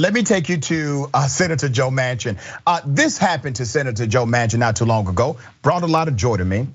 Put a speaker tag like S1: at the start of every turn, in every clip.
S1: Let me take you to Senator Joe Manchin. This happened to Senator Joe Manchin not too long ago. Brought a lot of joy to me.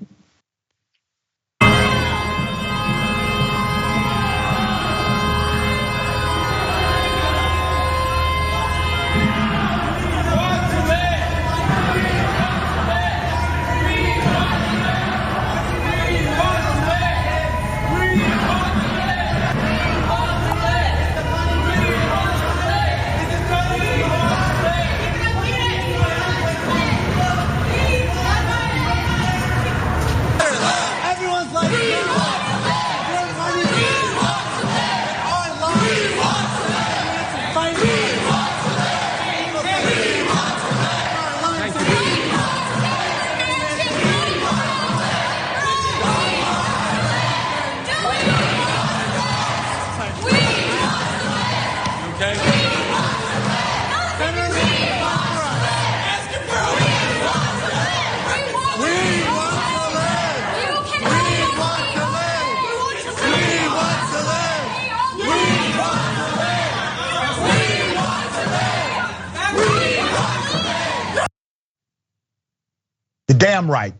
S1: You're damn right.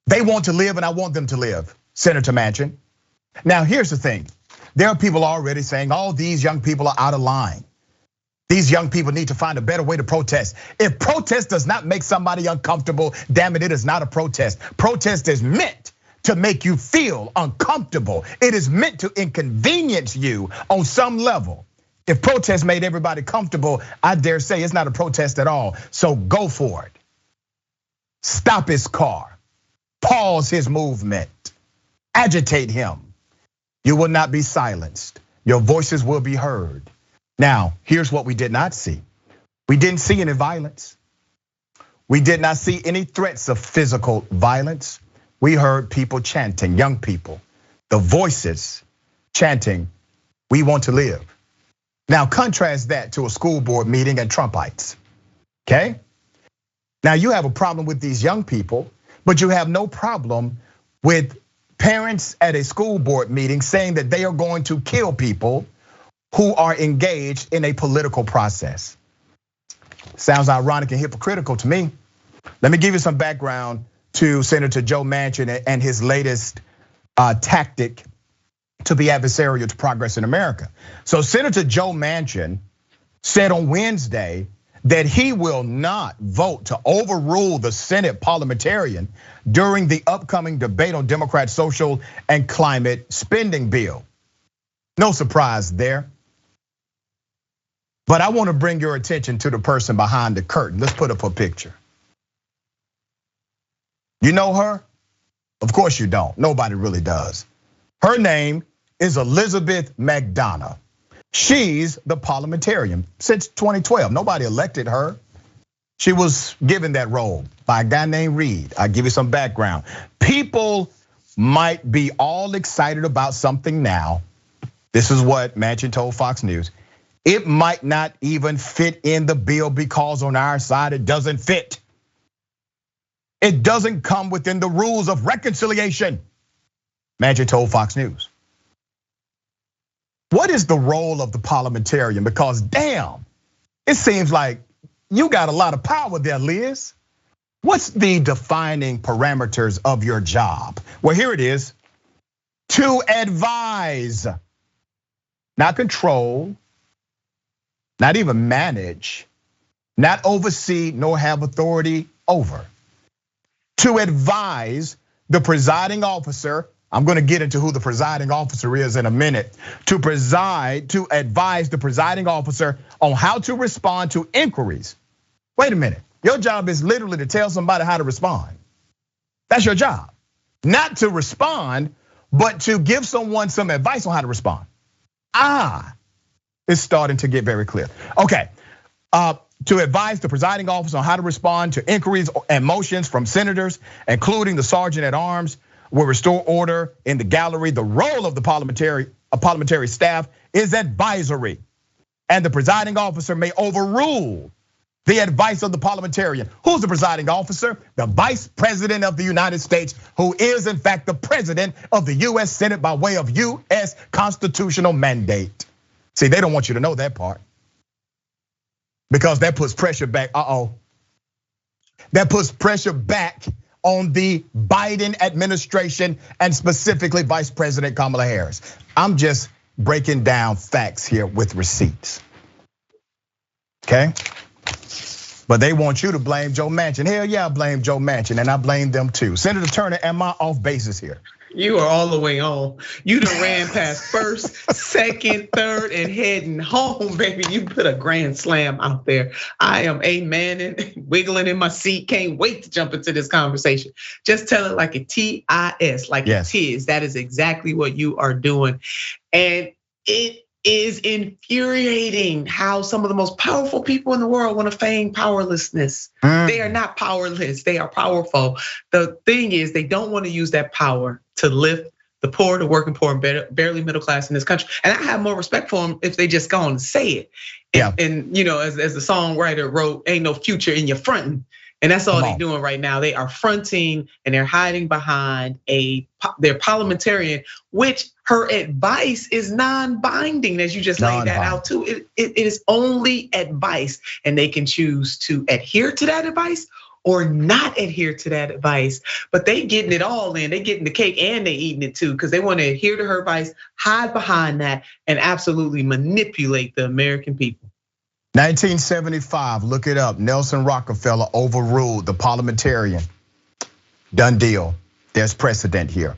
S1: They want to live and I want them to live, Senator Manchin. Now, here's the thing. There are people already saying all these young people are out of line. These young people need to find a better way to protest. If protest does not make somebody uncomfortable, damn it, it is not a protest. Protest is meant to make you feel uncomfortable. It is meant to inconvenience you on some level. If protest made everybody comfortable, I dare say it's not a protest at all. So go for it. Stop his car, pause his movement, agitate him. You will not be silenced. Your voices will be heard. Now, here's what we did not see. We didn't see any violence. We did not see any threats of physical violence. We heard people chanting, young people, the voices chanting, "We want to live." Now, contrast that to a school board meeting at Trumpites, okay? Now you have a problem with these young people, but you have no problem with parents at a school board meeting saying that they are going to kill people who are engaged in a political process. Sounds ironic and hypocritical to me. Let me give you some background to Senator Joe Manchin and his latest tactic to be adversarial to progress in America. So Senator Joe Manchin said on Wednesday that he will not vote to overrule the Senate Parliamentarian during the upcoming debate on Democrat social and climate spending bill. No surprise there. But I want to bring your attention to the person behind the curtain. Let's put up a picture. You know her? Of course you don't. Nobody really does. Her name is Elizabeth Mcdonough. She's the parliamentarian since 2012. Nobody elected her. She was given that role by a guy named Reed. I'll give you some background. People might be all excited about something now. This is what Manchin told Fox News. It might not even fit in the bill because on our side it doesn't fit. It doesn't come within the rules of reconciliation, Manchin told Fox News. What is the role of the parliamentarian? Because damn, it seems like you got a lot of power there, Liz. What's the defining parameters of your job? Well, here it is. To advise, not control, not even manage, not oversee, nor have authority over. To advise the presiding officer. I'm gonna get into who the presiding officer is in a minute. To advise the presiding officer on how to respond to inquiries. Wait a minute, your job is literally to tell somebody how to respond. That's your job. Not to respond, but to give someone some advice on how to respond. It's starting to get very clear. Okay, to advise the presiding officer on how to respond to inquiries and motions from senators, including the sergeant at arms, will restore order in the gallery. The role of the parliamentary staff is advisory, and the presiding officer may overrule the advice of the parliamentarian. Who's the presiding officer? The Vice President of the United States, who is in fact the president of the US Senate by way of US constitutional mandate. See, they don't want you to know that part. because that puts pressure back. That puts pressure back on the Biden administration and specifically Vice President Kamala Harris. I'm just breaking down facts here with receipts. Okay? But they want you to blame Joe Manchin. Hell yeah, I blame Joe Manchin, and I blame them too. Senator Turner, am I off basis here?
S2: You are all the way on. You done ran past first, second, third, and heading home, baby. You put a grand slam out there. I am amening, wiggling in my seat. Can't wait to jump into this conversation. Just tell it like a TIS, like it is. That is exactly what you are doing. And it is infuriating how some of the most powerful people in the world want to feign powerlessness. They are not powerless, they are powerful. The thing is, they don't want to use that power to lift the poor, the working poor, and barely middle class in this country. And I have more respect for them if they just go on and say it. And as the songwriter wrote, ain't no future in your fronting. And that's all they're doing right now. They are fronting and they're hiding behind their parliamentarian, which her advice is non-binding, as you just laid that out too. It is only advice, and they can choose to adhere to that advice or not adhere to that advice. But they getting it all in. They getting the cake and they eating it too, because they want to adhere to her advice, hide behind that, and absolutely manipulate the American people.
S1: 1975, look it up. Nelson Rockefeller overruled the Parliamentarian. Done deal. There's precedent here.